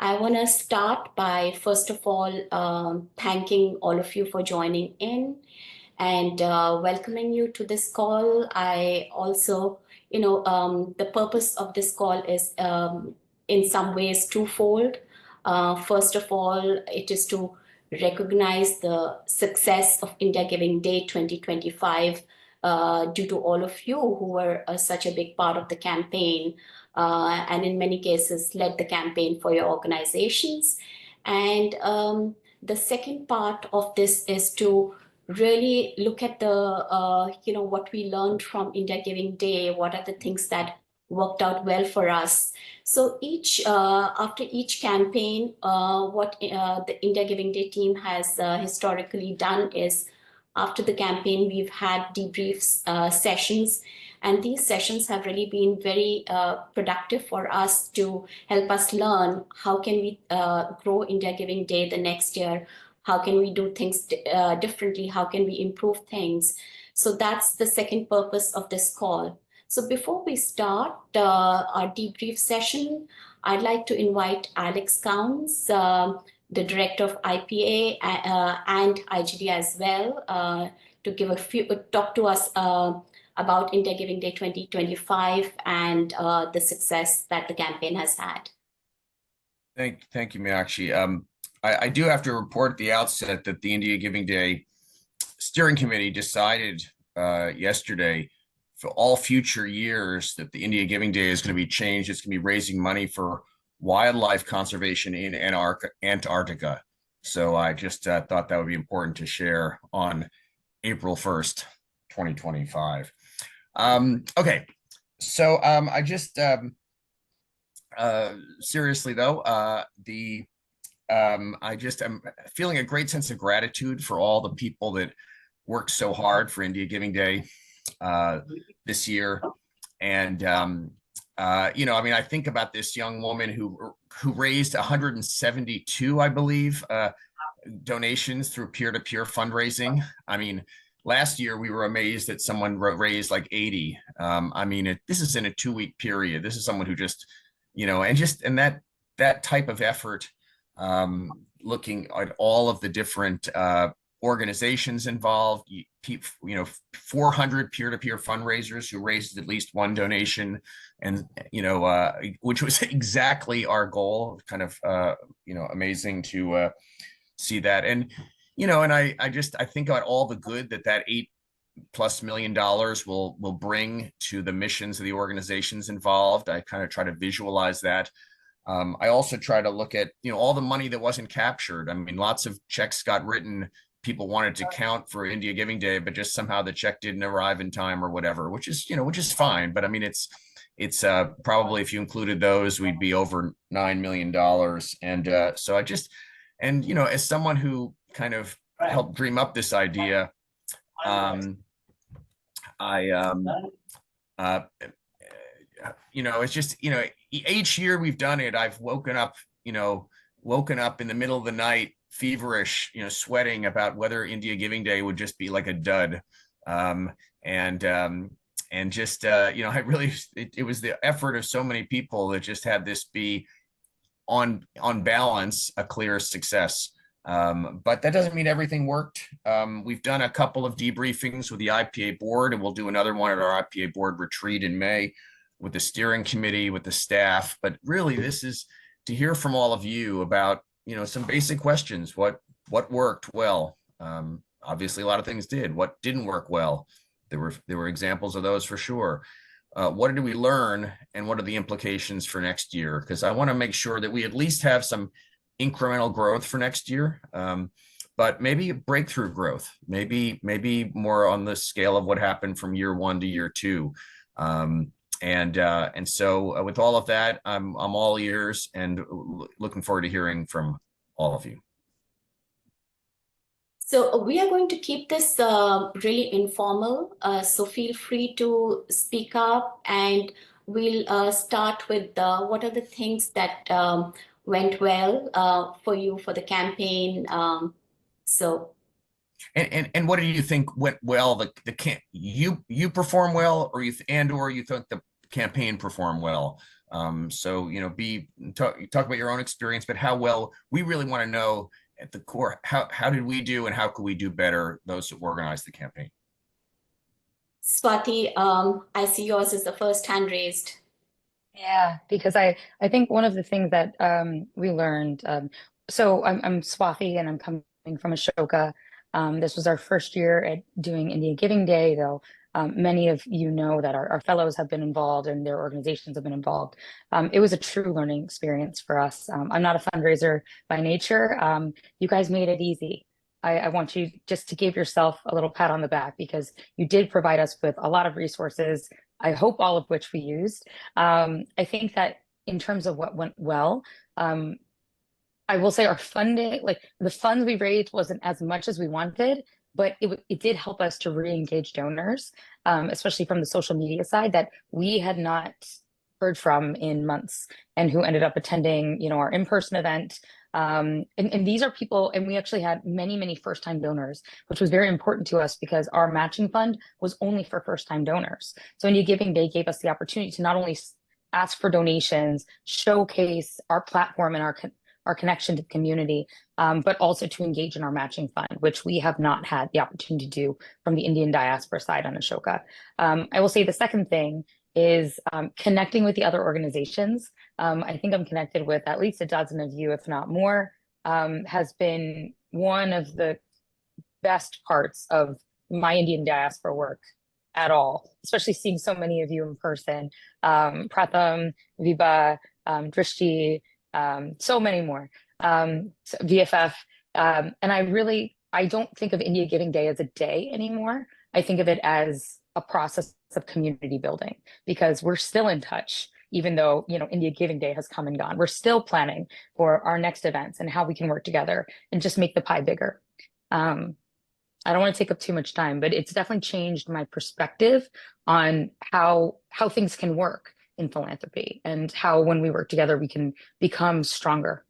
I want to start by, first of all, thanking all of you for joining in and welcoming you to this call. I also, the purpose of this call is in some ways twofold. First of all, it is to recognize the success of India Giving Day 2025 due to all of you who were such a big part of the campaign and in many cases led the campaign for your organizations. And the second part of this is to really look at the, what we learned from India Giving Day, what are the things that worked out well for us. So after each campaign, what the India Giving Day team has historically done is after the campaign, we've had debrief sessions, and these sessions have really been very productive for us to help us learn how can we grow India Giving Day the next year, how can we do things differently, how can we improve things. So that's the second purpose of this call. So before we start our debrief session, I'd like to invite Alex Counts, the director of IPA and IGD as well, to give talk to us about India Giving Day 2025 and the success that the campaign has had. Thank you, Meenakshi. I do have to report at the outset that the India Giving Day Steering Committee decided yesterday for all future years that the India Giving Day is going to be changed. It's going to be raising money for wildlife conservation in Antarctica. So I just thought that would be important to share on April 1st, 2025. Okay, so I just seriously though, I just am feeling a great sense of gratitude for all the people that worked so hard for India Giving Day this year. And I mean, I think about this young woman who raised 172, I believe, donations through peer-to-peer fundraising. I mean, last year we were amazed that someone raised like 80. I mean, this is in a 2-week period. This is someone who just, and that type of effort, looking at all of the different organizations involved, 400 peer-to-peer fundraisers who raised at least one donation, and which was exactly our goal. Kind of amazing to see that. And and I think about all the good that $8+ million will bring to the missions of the organizations involved. I kind of try to visualize that. I also try to look at all the money that wasn't captured. I mean, lots of checks got written. People wanted to count for India Giving Day, but just somehow the check didn't arrive in time or whatever, which is fine. But I mean, it's probably, if you included those, we'd be over $9 million. And so I just, as someone who kind of helped dream up this idea, it's just, each year we've done it, I've woken up in the middle of the night, feverish, sweating about whether India Giving Day would just be like a dud. And just, I really, it was the effort of so many people that just had this be on balance, a clear success. But that doesn't mean everything worked. We've done a couple of debriefings with the IPA board, and we'll do another one at our IPA board retreat in May with the steering committee, with the staff. But really, this is to hear from all of you about, some basic questions. What worked well? Obviously, a lot of things did. What didn't work well? There were examples of those for sure. What did we learn, and what are the implications for next year? Because I want to make sure that we at least have some incremental growth for next year, but maybe breakthrough growth, maybe more on the scale of what happened from year 1 to year 2. And so with all of that, I'm all ears and looking forward to hearing from all of you. So we are going to keep this really informal. So feel free to speak up, and we'll start with what are the things that went well for you for the campaign. And what do you think went well? You perform well, or you think the campaign performed well? So, talk about your own experience, but how well we really want to know at the core, how did we do and how could we do better, those who organized the campaign? Swati, I see yours is the first hand raised. Yeah, because I think one of the things that we learned, so I'm Swathi and I'm coming from Ashoka. This was our first year at doing India Giving Day, though many of you know that our fellows have been involved and their organizations have been involved. It was a true learning experience for us. I'm not a fundraiser by nature. You guys made it easy. I want you just to give yourself a little pat on the back because you did provide us with a lot of resources. I hope all of which we used. I think that in terms of what went well, I will say our funding, like the funds we raised wasn't as much as we wanted, but it did help us to re-engage donors, especially from the social media side that we had not heard from in months and who ended up attending, our in-person event. And these are people, and we actually had many, many first-time donors, which was very important to us because our matching fund was only for first-time donors. So India Giving Day gave us the opportunity to not only ask for donations, showcase our platform and our connection to the community, but also to engage in our matching fund, which we have not had the opportunity to do from the Indian diaspora side on Ashoka. I will say the second thing is connecting with the other organizations. I think I'm connected with at least a dozen of you, if not more, has been one of the best parts of my Indian diaspora work at all, especially seeing so many of you in person. Pratham, Viba, Drishti, so many more, VFF. And I don't think of India Giving Day as a day anymore. I think of it as a process of community building because we're still in touch, even though, India Giving Day has come and gone. We're still planning for our next events and how we can work together and just make the pie bigger. I don't want to take up too much time, but it's definitely changed my perspective on how things can work in philanthropy and how when we work together we can become stronger.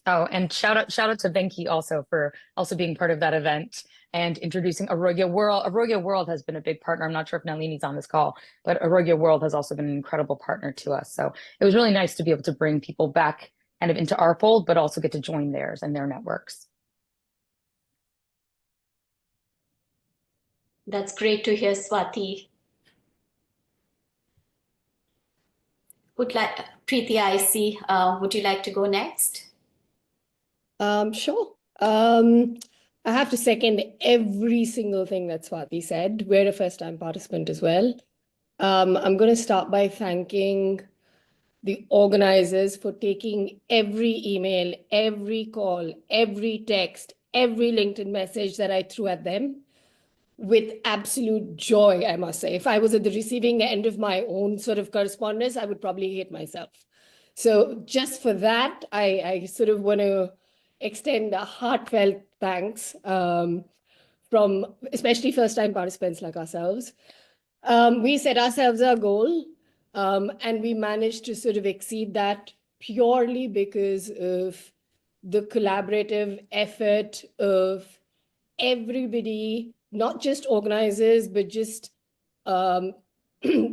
Oh, and shout out to Venki also for also being part of that event and introducing Arogya World. Arogya World has been a big partner. I'm not sure if Nalini's on this call, but Arogya World has also been an incredible partner to us. So it was really nice to be able to bring people back kind of into our fold, but also get to join theirs and their networks. That's great to hear, Swati. Preeti, I see. Would you like to go next? Sure. I have to second every single thing that Swati said. We're a first-time participant as well. I'm going to start by thanking the organizers for taking every email, every call, every text, every LinkedIn message that I threw at them with absolute joy, I must say. If I was at the receiving end of my own sort of correspondence, I would probably hate myself. So just for that, I sort of want to extend a heartfelt thanks from especially first-time participants like ourselves. We set ourselves a goal and we managed to sort of exceed that purely because of the collaborative effort of everybody, not just organizers, but just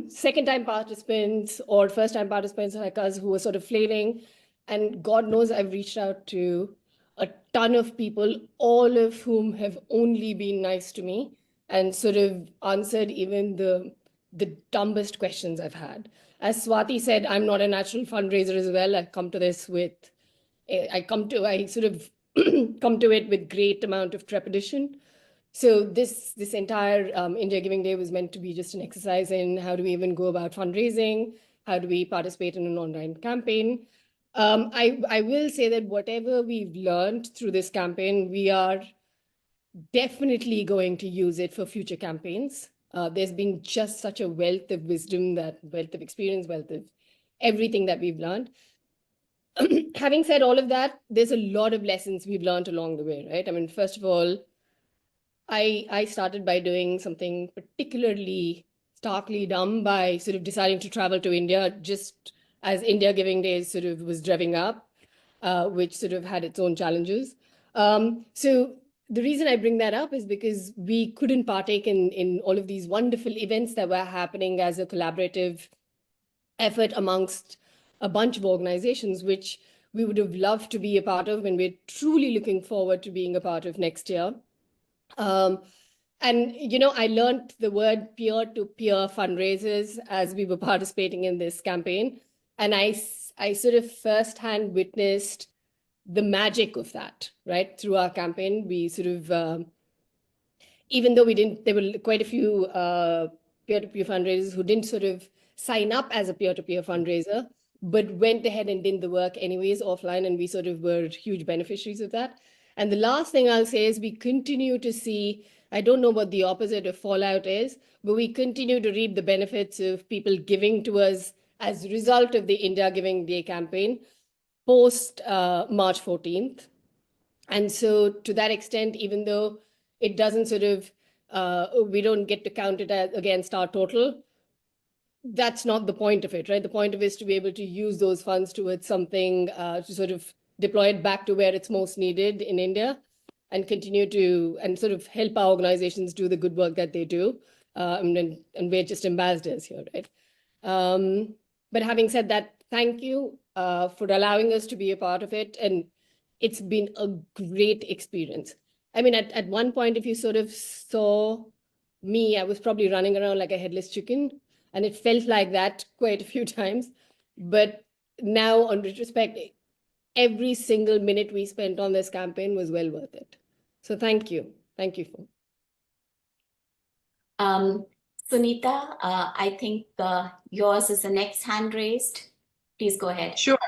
second-time participants or first-time participants like us who were sort of flailing. And God knows I've reached out to a ton of people, all of whom have only been nice to me and sort of answered even the dumbest questions I've had. As Swati said, I'm not a natural fundraiser as well. I sort of come to it with great amount of trepidation. So this entire India Giving Day was meant to be just an exercise in how do we even go about fundraising? How do we participate in an online campaign? I will say that whatever we've learned through this campaign, we are definitely going to use it for future campaigns. There's been just such a wealth of wisdom, wealth of experience, wealth of everything that we've learned. Having said all of that, there's a lot of lessons we've learned along the way, right? I mean, first of all, I started by doing something particularly starkly dumb by sort of deciding to travel to India just as India Giving Day sort of was dreving up, which sort of had its own challenges. So the reason I bring that up is because we couldn't partake in all of these wonderful events that were happening as a collaborative effort amongst a bunch of organizations, which we would have loved to be a part of, and we're truly looking forward to being a part of next year. And, I learned the word peer-to-peer fundraisers as we were participating in this campaign. And I sort of firsthand witnessed the magic of that, right? Through our campaign, we sort of, even though there were quite a few peer-to-peer fundraisers who didn't sort of sign up as a peer-to-peer fundraiser, but went ahead and did the work anyways offline, and we sort of were huge beneficiaries of that. And the last thing I'll say is we continue to see, I don't know what the opposite of fallout is, but we continue to reap the benefits of people giving to us as a result of the India Giving Day campaign post March 14th. And so to that extent, even though it doesn't sort of, we don't get to count it against our total, that's not the point of it, right? The point of it is to be able to use those funds towards something to sort of deploy it back to where it's most needed in India and continue to, and sort of help our organizations do the good work that they do. And we're just ambassadors here, right? But having said that, thank you for allowing us to be a part of it. And it's been a great experience. I mean, at one point, if you sort of saw me, I was probably running around like a headless chicken, and it felt like that quite a few times. But now, on retrospect, every single minute we spent on this campaign was well worth it. So thank you. Thank you. Sunita, I think yours is the next hand raised. Please go ahead. Sure,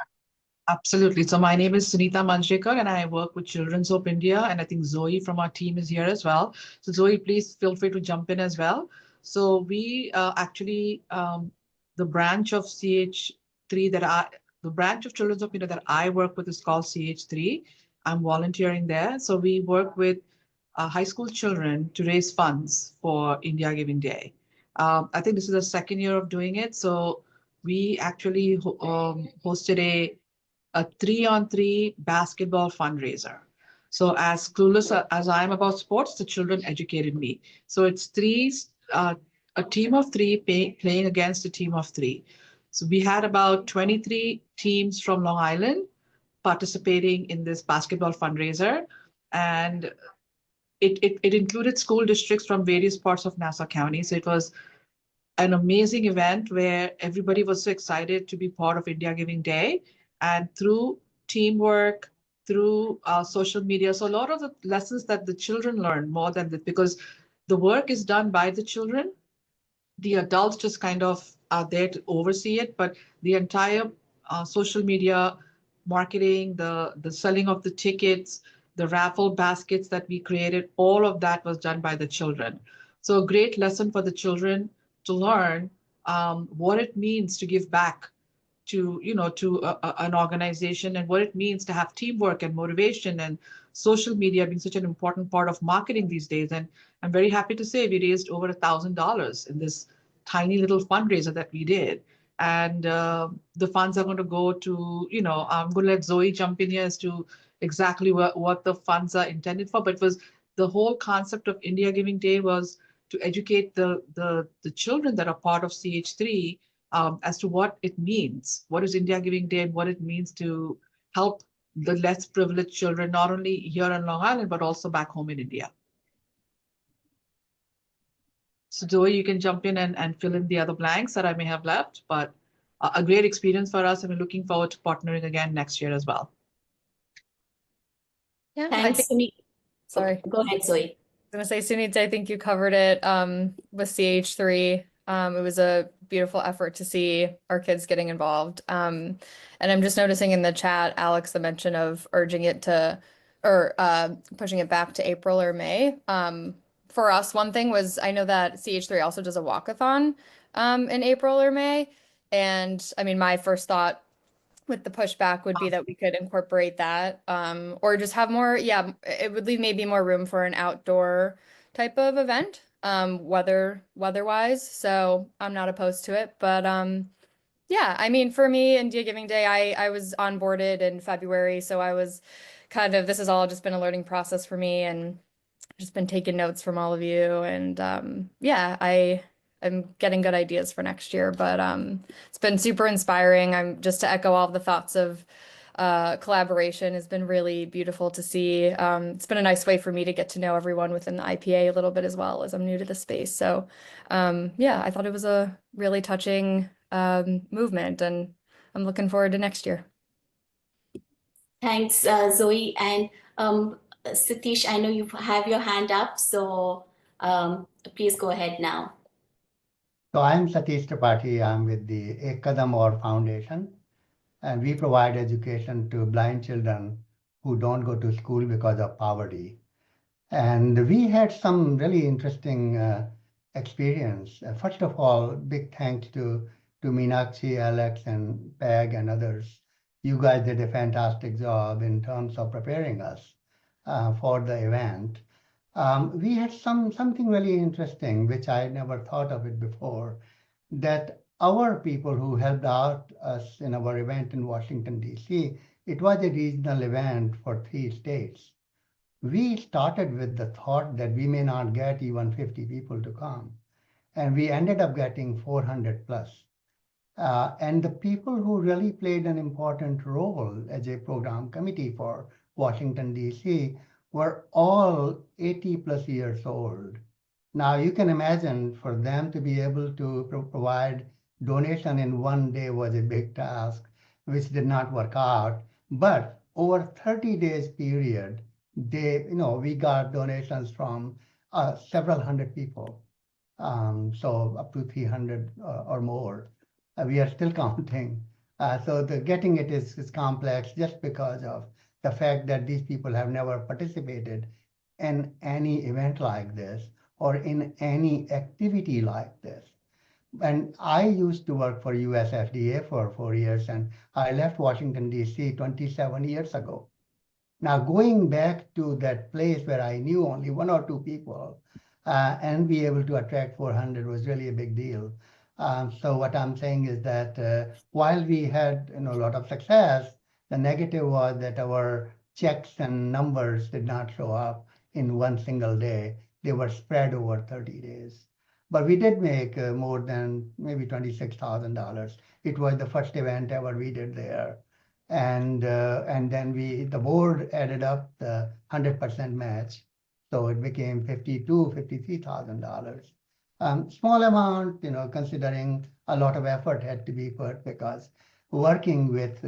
absolutely. So my name is Sunita Manjrekar and I work with Children's Hope India, and I think Zoe from our team is here as well. So Zoe, please feel free to jump in as well. So we actually, the branch of CH3 the branch of Children's Hope India that I work with is called CH3. I'm volunteering there. So we work with high school children to raise funds for India Giving Day. I think this is the second year of doing it. So we actually hosted a 3-on-3 basketball fundraiser. So as clueless as I am about sports, the children educated me. So it's a team of 3 playing against a team of 3. So we had about 23 teams from Long Island participating in this basketball fundraiser. And it included school districts from various parts of Nassau County. So it was an amazing event where everybody was so excited to be part of India Giving Day. And through teamwork, through social media, so a lot of the lessons that the children learn more than that, because the work is done by the children, the adults just kind of are there to oversee it, but the entire social media marketing, the selling of the tickets, the raffle baskets that we created, all of that was done by the children. So a great lesson for the children to learn what it means to give back to an organization, and what it means to have teamwork and motivation, and social media being such an important part of marketing these days. And I'm very happy to say we raised over $1,000 in this tiny little fundraiser that we did. And the funds are going to go to, I'm going to let Zoe jump in here as to exactly what the funds are intended for. But it was the whole concept of India Giving Day was to educate the children that are part of CH3 as to what it means, what is India Giving Day, and what it means to help the less privileged children, not only here in Long Island, but also back home in India. So Zoe, you can jump in and fill in the other blanks that I may have left, but a great experience for us, and we're looking forward to partnering again next year as well. Yeah, Thanks, Sunita. sorry. Go ahead, Zoe. I was going to say, Sunita, I think you covered it with CH3. It was a beautiful effort to see our kids getting involved. And I'm just noticing in the chat, Alex, the mention of urging it to, or pushing it back to April or May. For us, one thing was, I know that CH3 also does a walkathon in April or May. And I mean, my first thought with the pushback would be that we could incorporate that or just have more, it would leave maybe more room for an outdoor type of event, weather-wise. So I'm not opposed to it. But yeah, I mean, for me, India Giving Day, I was onboarded in February. So I was kind of, this has all just been a learning process for me. And just been taking notes from all of you, and yeah, I'm getting good ideas for next year. But it's been super inspiring. I'm just to echo all of the thoughts of collaboration has been really beautiful to see. It's been a nice way for me to get to know everyone within the IPA a little bit as well, as I'm new to the space. So yeah, I thought it was a really touching movement, and I'm looking forward to next year. Thanks, Zoe. And Satish, I know you have your hand up, so please go ahead now. So I'm Satish Tripathi. I'm with the Ek Kadam Aur Foundation, and we provide education to blind children who don't go to school because of poverty. And we had some really interesting experience. First of all, big thanks to Meenakshi, Alex, and Peg and others. You guys did a fantastic job in terms of preparing us for the event. We had something really interesting, which I never thought of it before, that our people who helped out us in our event in Washington, D.C., it was a regional event for 3 states. We started with the thought that we may not get even 50 people to come, and we ended up getting 400 plus. And the people who really played an important role as a program committee for Washington, D.C., were all 80 plus years old. Now you can imagine for them to be able to provide donation in one day was a big task, which did not work out. But over 30 days period, we got donations from several hundred people. So up to 300 or more. We are still counting. So the getting it is complex just because of the fact that these people have never participated in any event like this or in any activity like this. And I used to work for US FDA for 4 years, and I left Washington, D.C. 27 years ago. Now, going back to that place where I knew only 1 or 2 people and be able to attract 400 was really a big deal. So what I'm saying is that while we had a lot of success, the negative was that our checks and numbers did not show up in one single day. They were spread over 30 days. But we did make more than maybe $26,000. It was the first event ever we did there. And then the board added up the 100% match. So it became $53,000. Small amount, considering a lot of effort had to be put because working with,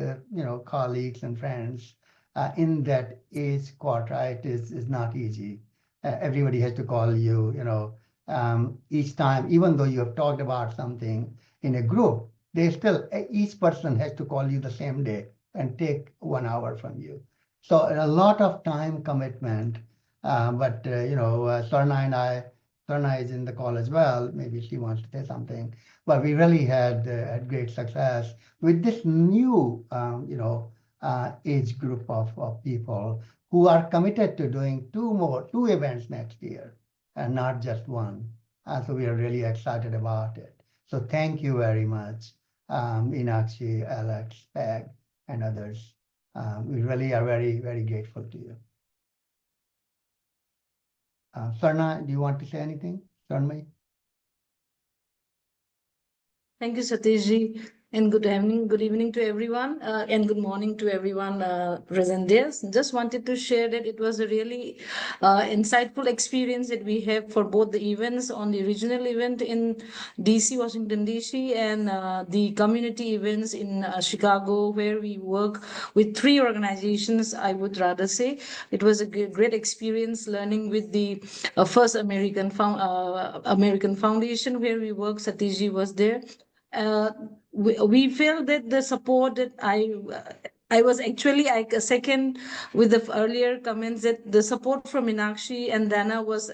colleagues and friends in that age quartile is not easy. Everybody has to call you, each time, even though you have talked about something in a group, each person has to call you the same day and take 1 hour from you. So a lot of time commitment. But Sarna is in the call as well. Maybe she wants to say something. But we really had great success with this new, age group of people who are committed to doing 2 events next year and not just one. So we are really excited about it. So thank you very much, Meenakshi, Alex, Peg, and others. We really are very, very grateful to you. Sarna, do you want to say anything? Sarnmay? Thank you, Satishji, and good evening to everyone, and good morning to everyone present there. Just wanted to share that it was a really insightful experience that we have for both the events on the regional event in DC, Washington, DC, and the community events in Chicago, where we work with 3 organizations, I would rather say. It was a great experience learning with the first American Foundation, where we work. Satishji was there. We felt that the support that I was actually second with the earlier comments that the support from Meenakshi and Dana was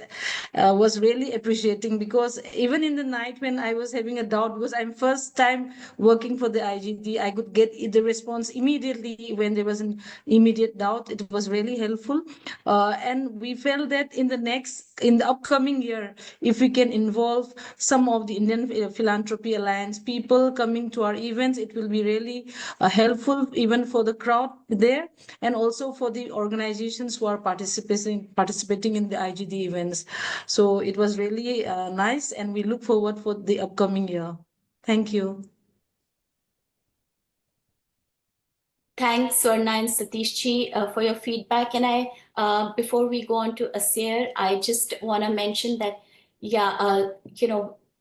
really appreciating, because even in the night when I was having a doubt, because I'm first time working for the IGD, I could get the response immediately when there was an immediate doubt. It was really helpful, and we felt that in the upcoming year, if we can involve some of the Indian Philanthropy Alliance people coming to our events, it will be really helpful even for for the crowd there, and also for the organizations who are participating in the IGD events. So it was really nice, and we look forward for the upcoming year. Thank you. Thanks, Swarna and Satishji, for your feedback. And before we go on to Asir, I just want to mention that, yeah,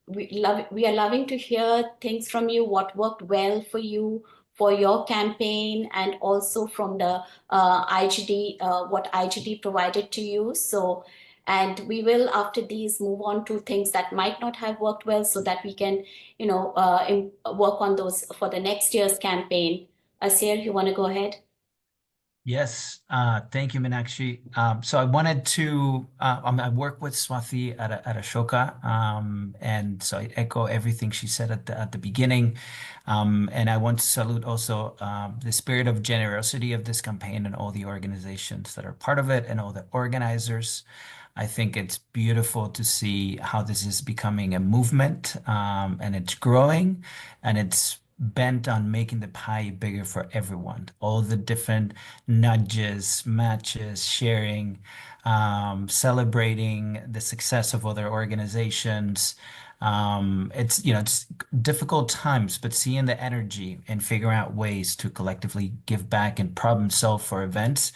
we are loving to hear things from you, what worked well for you for your campaign, and also from the IGD, what IGD provided to you. So, and we will, after these, move on to things that might not have worked well, so that we can, work on those for the next year's campaign. Asir, you want to go ahead? Yes, thank you, Meenakshi. So I wanted to, I work with Swathi at Ashoka, and so I echo everything she said at the beginning. And I want to salute also the spirit of generosity of this campaign and all the organizations that are part of it and all the organizers. I think it's beautiful to see how this is becoming a movement, and it's growing, and it's bent on making the pie bigger for everyone. All the different nudges, matches, sharing, celebrating the success of other organizations. It's difficult times, but seeing the energy and figuring out ways to collectively give back and problem solve for events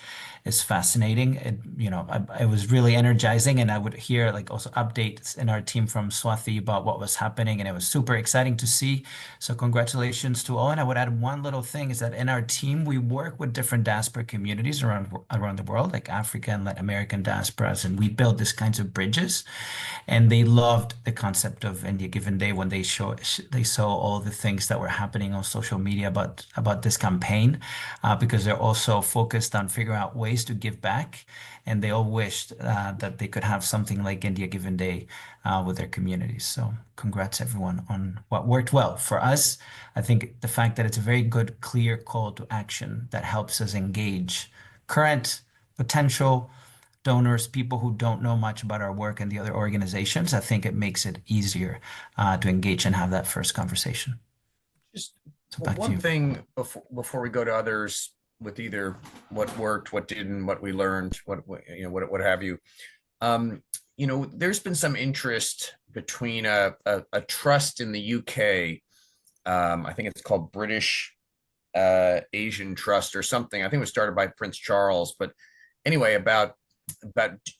is fascinating. It was really energizing, and I would hear like also updates in our team from Swathi about what was happening, and it was super exciting to see. So congratulations to all. And I would add one little thing is that in our team, we work with different diaspora communities around the world, like African and Latin American diasporas, and we build these kinds of bridges. And they loved the concept of India Given Day when they saw all the things that were happening on social media about this campaign, because they're also focused on figuring out ways to give back, and they all wished that they could have something like India Given Day with their communities. So congrats everyone on what worked well. For us, I think the fact that it's a very good, clear call to action that helps us engage current potential donors, people who don't know much about our work and the other organizations. I think it makes it easier to engage and have that first conversation. Just So back to one you. thing before we go to others with either what worked, what didn't, what we learned, what have you. There's been some interest between a trust in the UK. I think it's called British Asian Trust or something. I think it was started by Prince Charles, but anyway, about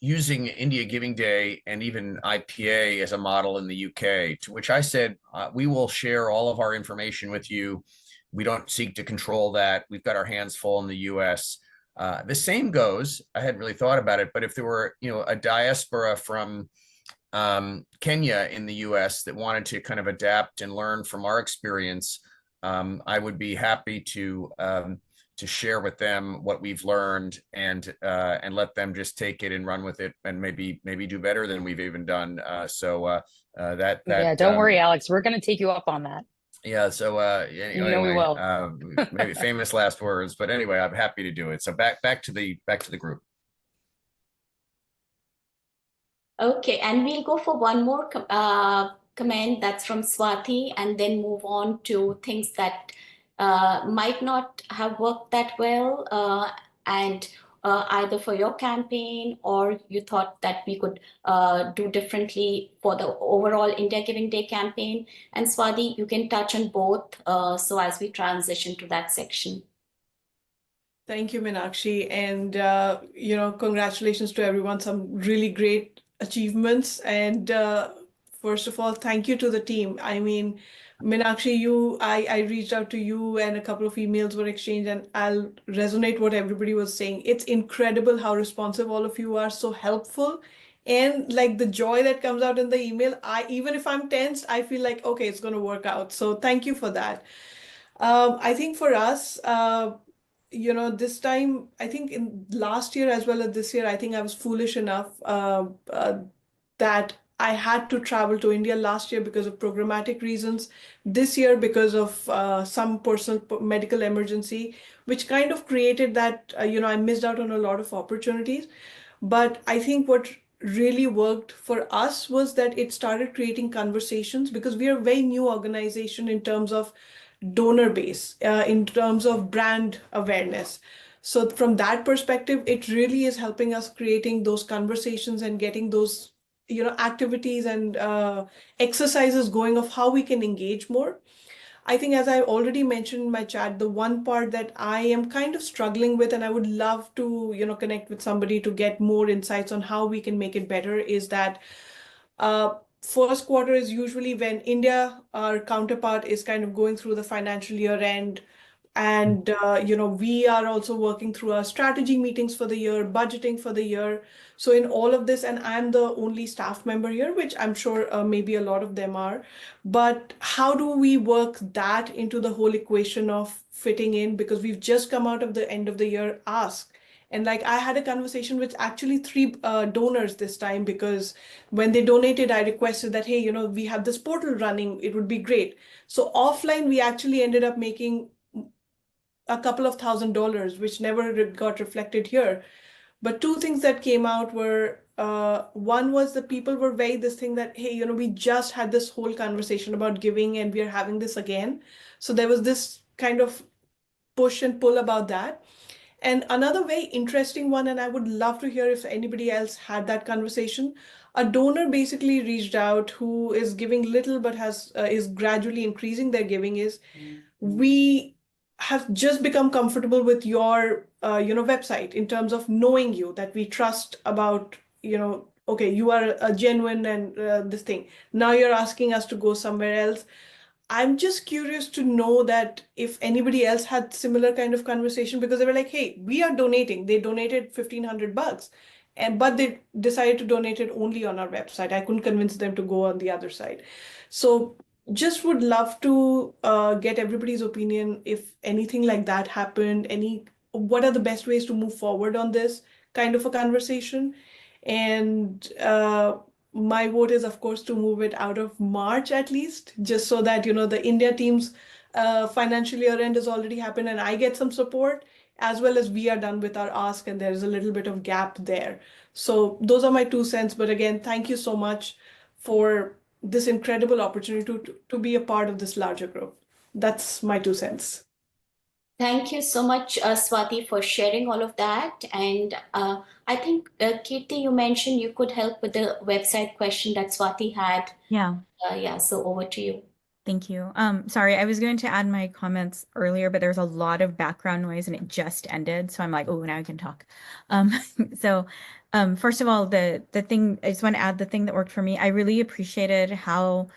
using India Giving Day and even IPA as a model in the UK, to which I said, we will share all of our information with you. We don't seek to control that. We've got our hands full in the US. The same goes, I hadn't really thought about it, but if there were, a diaspora from Kenya in the US that wanted to kind of adapt and learn from our experience, I would be happy to share with them what we've learned and let them just take it and run with it and maybe do better than we've even done. Yeah, don't worry, Alex. We're going to take you up on that. Yeah. So anyway, we will. Maybe famous last words, but anyway, I'm happy to do it. So back to the group. Okay, and we'll go for one more comment that's from Swati, and then move on to things that might not have worked that well, and either for your campaign or you thought that we could do differently for the overall India Giving Day campaign. And Swati, you can touch on both, so as we transition to that section. Thank you, Meenakshi, and congratulations to everyone. Some really great achievements, and first of all, thank you to the team. I mean, Meenakshi, I reached out to you, and a couple of emails were exchanged, and I'll resonate what everybody was saying. It's incredible how responsive all of you are, so helpful, and like the joy that comes out in the email. Even if I'm tensed, I feel like okay, it's going to work out. So thank you for that. I think for us, this time, I think in last year as well as this year, I think I was foolish enough that I had to travel to India last year because of programmatic reasons, this year because of some personal medical emergency, which kind of created that, I missed out on a lot of opportunities. But I think what really worked for us was that it started creating conversations, because we are a very new organization in terms of donor base in terms of brand awareness. So from that perspective, it really is helping us creating those conversations and getting those, activities and exercises going of how we can engage more. I think, as I already mentioned in my chat, the one part that I am kind of struggling with, and I would love to, connect with somebody to get more insights on how we can make it better, is that first quarter is usually when India, our counterpart, is kind of going through the financial year end. And we are also working through our strategy meetings for the year, budgeting for the year. So in all of this, and I'm the only staff member here, which I'm sure maybe a lot of them are, but how do we work that into the whole equation of fitting in? Because we've just come out of the end of the year ask. And like I had a conversation with actually three donors this time, because when they donated, I requested that, hey, we have this portal running, it would be great. So offline, we actually ended up making a couple of $1,000s, which never got reflected here. But two things that came out were one was the people were very this thing that, hey, we just had this whole conversation about giving and we are having this again. So there was this kind of push and pull about that. And another very interesting one, and I would love to hear if anybody else had that conversation. A donor basically reached out who is giving little but has is gradually increasing their giving. Is we have just become comfortable with your website in terms of knowing you, that we trust about, okay, you are a genuine and this thing. Now you're asking us to go somewhere else. I'm just curious to know that if anybody else had similar kind of conversation, because they were like, hey, we are donating. They donated $1,500, but they decided to donate it only on our website. I couldn't convince them to go on the other side. So just would love to get everybody's opinion if anything like that happened. What are the best ways to move forward on this kind of a conversation? And my vote is, of course, to move it out of March at least, just so that, the India team's financial year end has already happened and I get some support, as well as we are done with our ask and there's a little bit of gap there. So those are my 2 cents. But again, thank you so much for this incredible opportunity to be a part of this larger group. That's my 2 cents. Thank you so much, Swati, for sharing all of that. And I think, Kirti, you mentioned you could help with the website question that Swati had. Yeah. Yeah, so over to you. Thank you. Sorry, I was going to add my comments earlier, but there's a lot of background noise and it just ended. So I'm like, oh, now I can talk. So first of all, the thing, I just want to add the thing that worked for me. I really appreciated how,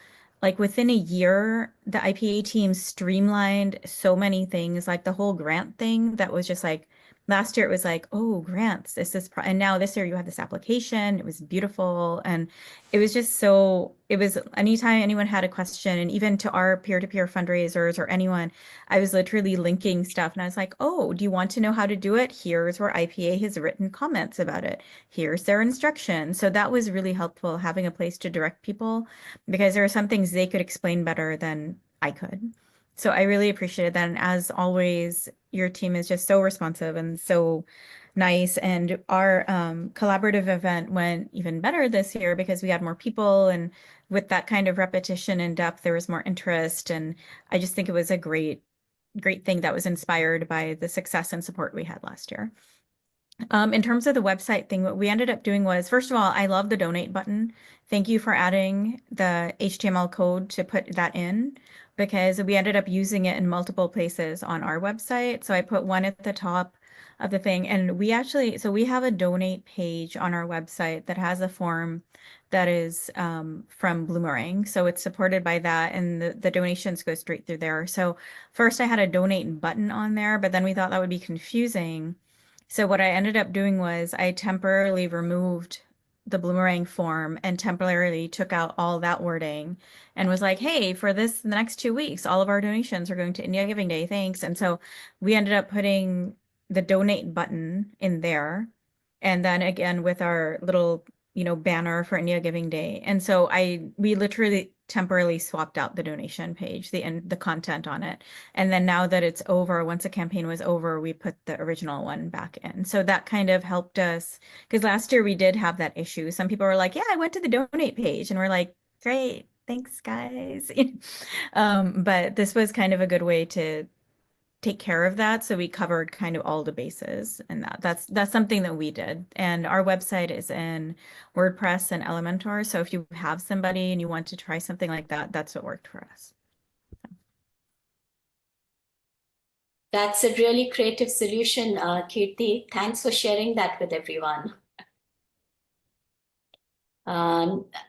like, within a year, the IPA team streamlined so many things, like the whole grant thing that was just like, last year it was like, oh, grants, and now this year you have this application. It was beautiful. And it was just so, it was anytime anyone had a question, and even to our peer-to-peer fundraisers or anyone, I was literally linking stuff and I was like, oh, do you want to know how to do it? Here's where IPA has written comments about it. Here's their instructions. So that was really helpful, having a place to direct people, because there are some things they could explain better than I could. So I really appreciated that. And as always, your team is just so responsive and so nice. And our collaborative event went even better this year because we had more people, and with that kind of repetition and depth, there was more interest. And I just think it was a great thing that was inspired by the success and support we had last year. In terms of the website thing, what we ended up doing was, first of all, I love the donate button. Thank you for adding the HTML code to put that in, because we ended up using it in multiple places on our website. So I put one at the top of the thing, and we actually, so we have a donate page on our website that has a form that is from Bloomerang. So it's supported by that, and the donations go straight through there. So first I had a donate button on there, but then we thought that would be confusing. So what I ended up doing was I temporarily removed the Bloomerang form and temporarily took out all that wording and was like, hey, for the next 2 weeks, all of our donations are going to India Giving Day. Thanks. And so we ended up putting the donate button in there. And then again, with our little, banner for India Giving Day. And so we literally temporarily swapped out the donation page, the content on it. And then now that it's over, once the campaign was over, we put the original one back in. So that kind of helped us, because last year we did have that issue. Some people were like, yeah, I went to the donate page, and we're like, great, thanks guys. But this was kind of a good way to take care of that. So we covered kind of all the bases, and that's something that we did. And our website is in WordPress and Elementor. So if you have somebody and you want to try something like that, that's what worked for us. That's a really creative solution, Kirti. Thanks for sharing that with everyone.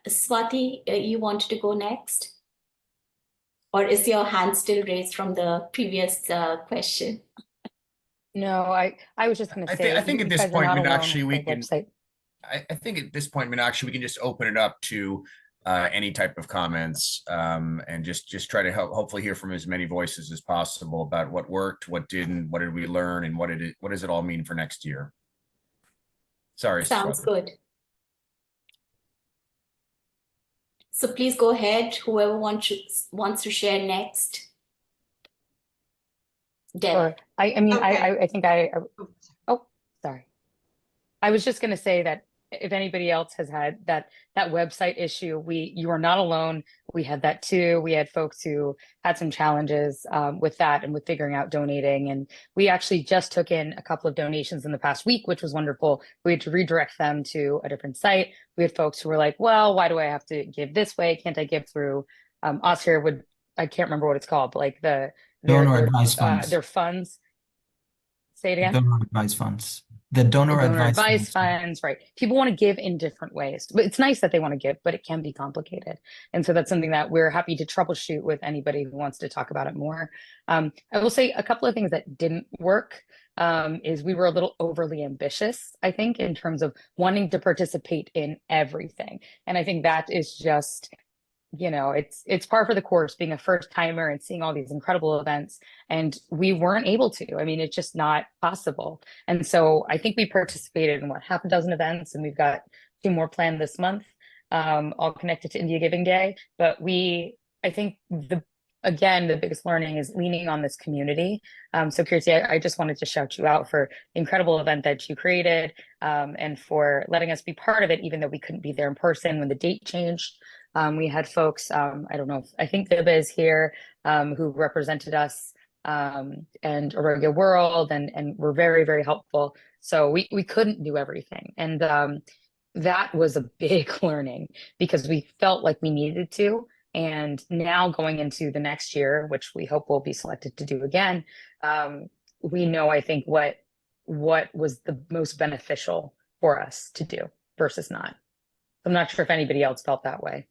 Swati, you wanted to go next? Or is your hand still raised from the previous question? No, I was just going to say, I think you at this guys are point, not alone Meenakshi, with we the can. website. I think at this point, Meenakshi, we can just open it up to any type of comments, and just try to hopefully hear from as many voices as possible about what worked, what didn't, what did we learn, and what does it all mean for next year. Sorry, Sounds Swati. good. So please go ahead, whoever wants to share next. Deb. Sure. I mean, Okay. I think oh, sorry. I was just going to say that if anybody else has had that website issue, you are not alone. We had that too. We had folks who had some challenges with that and with figuring out donating. And we actually just took in a couple of donations in the past week, which was wonderful. We had to redirect them to a different site. We had folks who were like, well, why do I have to give this way? Can't I give through Oscar I can't remember what it's called, but like Donor advised funds. their funds. Say it again. Donor advised funds. The donor advice funds, right? People want to give in different ways, but it's nice that they want to give, but it can be complicated. And so that's something that we're happy to troubleshoot with anybody who wants to talk about it more. I will say a couple of things that didn't work is we were a little overly ambitious, I think, in terms of wanting to participate in everything. And I think that is just, it's par for the course being a first timer and seeing all these incredible events. And we weren't able to. I mean, it's just not possible. And so I think we participated in half a dozen events, and we've got 2 more planned this month, all connected to India Giving Day. But I think the biggest learning is leaning on this community. So Kirti, I just wanted to shout you out for the incredible event that you created, and for letting us be part of it, even though we couldn't be there in person when the date changed. We had folks, I think Vibha is here, who represented us, and Aurora World, and were very, very helpful. So we couldn't do everything. And that was a big learning because we felt like we needed to. And now going into the next year, which we hope we'll be selected to do again, we know, I think, what was the most beneficial for us to do versus not. I'm not sure if anybody else felt that way.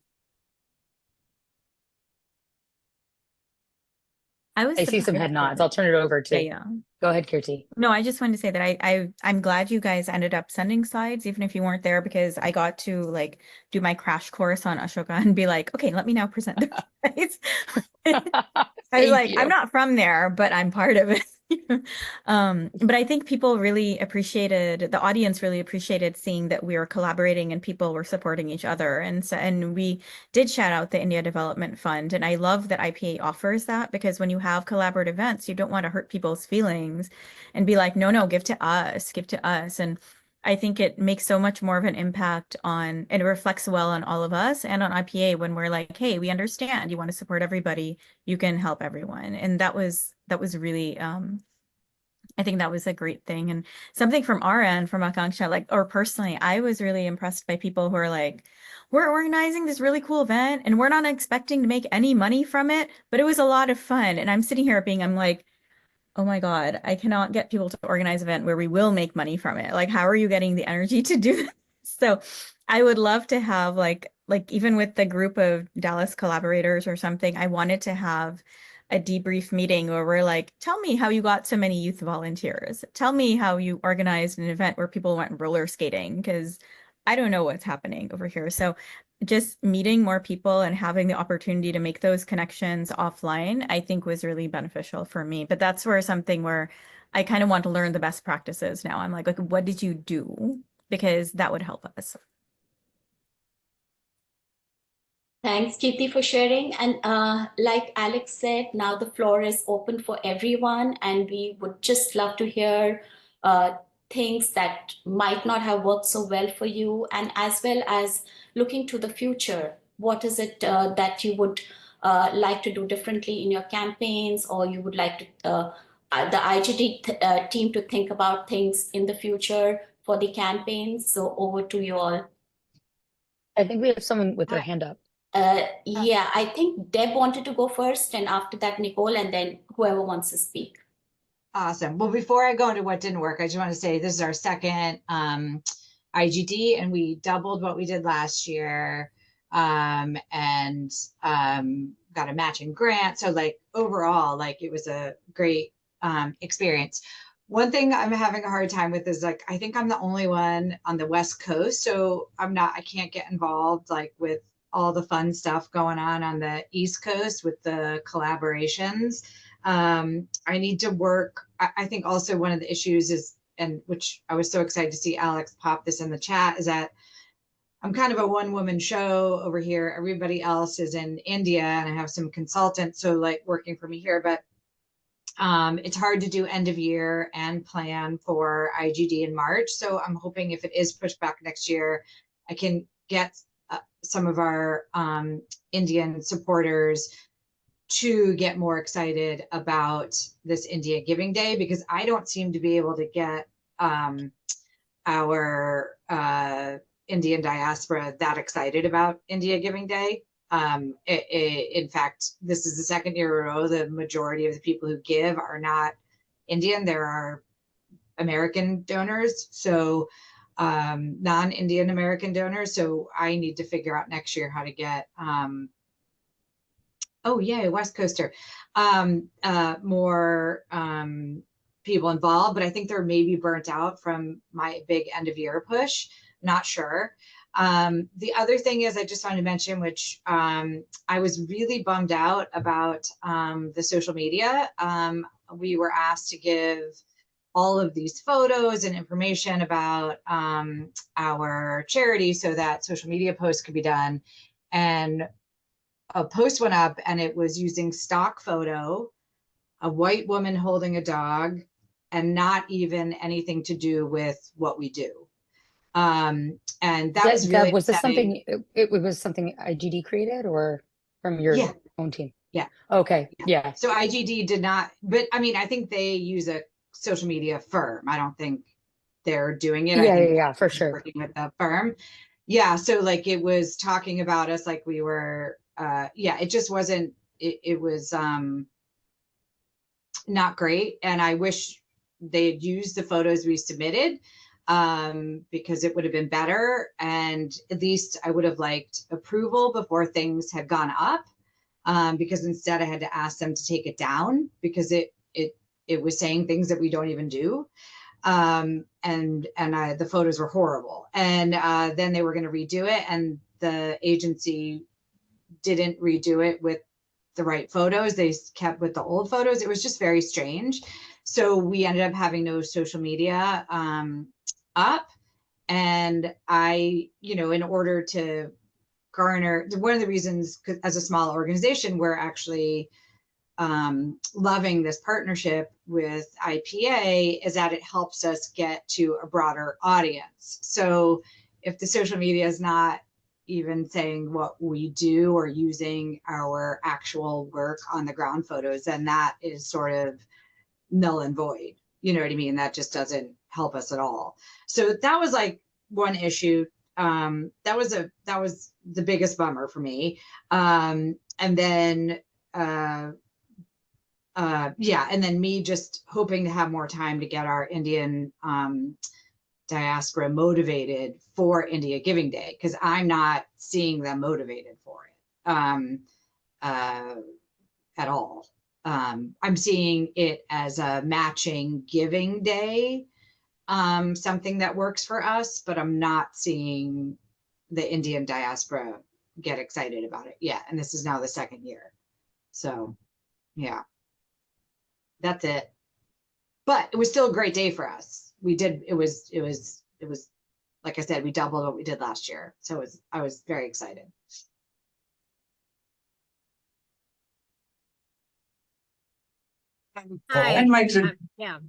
I see some head nods. I'll turn it over to. Yeah. Go ahead, Kirti. No, I just wanted to say that I'm glad you guys ended up sending slides, even if you weren't there, because I got to do my crash course on Ashoka and be like, okay, let me now present the slides. I was like, I'm not from there, but I'm part of it. But I think people really appreciated, the audience really appreciated seeing that we were collaborating and people were supporting each other. And we did shout out the India Development Fund. And I love that IPA offers that, because when you have collaborative events, you don't want to hurt people's feelings and be like, no, give to us, give to us. And I think it makes so much more of an impact and it reflects well on all of us and on IPA when we're like, hey, we understand you want to support everybody, you can help everyone. And that was really, I think that was a great thing. And something from our end, from Akanksha, or personally, I was really impressed by people who are like, we're organizing this really cool event and we're not expecting to make any money from it, but it was a lot of fun. And I'm sitting here I'm like, oh my God, I cannot get people to organize an event where we will make money from it. Like, how are you getting the energy to do this? So I would love to have even with the group of Dallas collaborators or something, I wanted to have a debrief meeting where we're like, tell me how you got so many youth volunteers. Tell me how you organized an event where people went roller skating, because I don't know what's happening over here. So just meeting more people and having the opportunity to make those connections offline, I think was really beneficial for me. But that's something where I kind of want to learn the best practices now. I'm like, what did you do? Because that would help us. Thanks, Kirti, for sharing. And like Alex said, now the floor is open for everyone, and we would just love to hear things that might not have worked so well for you, and as well as looking to the future, what is it that you would like to do differently in your campaigns, or you would like to the IGD team to think about things in the future for the campaigns? So over to you all. I think we have someone with their hand up. Yeah, I think Deb wanted to go first, and after that, Nicole, and then whoever wants to speak. Awesome. Well, before I go into what didn't work, I just want to say this is our second IGD, and we doubled what we did last year, and got a matching grant. So like overall, like it was a great experience. One thing I'm having a hard time with is like, I think I'm the only one on the West Coast. So I can't get involved like with all the fun stuff going on the East Coast with the collaborations. I need to work. I think also one of the issues is, and which I was so excited to see Alex pop this in the chat, is that I'm kind of a one-woman show over here. Everybody else is in India, and I have some consultants, so like working for me here, but it's hard to do end of year and plan for IGD in March. So I'm hoping if it is pushed back next year, I can get some of our Indian supporters to get more excited about this India Giving Day, because I don't seem to be able to get our Indian diaspora that excited about India Giving Day. In fact, this is the second year in a row the majority of the people who give are not Indian. There are American donors, so non-Indian American donors. So I need to figure out next year how to get oh yay, West Coaster, more people involved, but I think they're maybe burnt out from my big end of year push. Not sure. The other thing is I just wanted to mention, which I was really bummed out about the social media. We were asked to give all of these photos and information about our charity so that social media posts could be done. And a post went up and it was using stock photo, a white woman holding a dog, and not even anything to do with what we do. And that was really Was this upsetting. something, it was something IGD created or from your own team? Yeah. Okay. Yeah. So IGD did not, but I mean, I think they use a social media firm. I don't think they're doing it. I think Yeah, for sure. working with the firm. Yeah. So like it was talking about us like we were, it just wasn't, it was not great. And I wish they had used the photos we submitted because it would have been better. And at least I would have liked approval before things had gone up, because instead I had to ask them to take it down because it was saying things that we don't even do. And the photos were horrible. And then they were going to redo it, and the agency didn't redo it with the right photos. They kept with the old photos. It was just very strange. So we ended up having no social media up. And I, in order to garner, one of the reasons, as a small organization, we're actually loving this partnership with IPA is that it helps us get to a broader audience. So if the social media is not even saying what we do or using our actual work on the ground photos, then that is sort of null and void. You know what I mean? That just doesn't help us at all. So that was like one issue. That was the biggest bummer for me. And then and then me just hoping to have more time to get our Indian diaspora motivated for India Giving Day, because I'm not seeing them motivated for it at all. I'm seeing it as a matching giving day, something that works for us, but I'm not seeing the Indian diaspora get excited about it yet. And this is now the second year. So yeah, that's it. But it was still a great day for us. It was like I said, we doubled what we did last year. So I was very excited. Hi. I'd like to Yeah.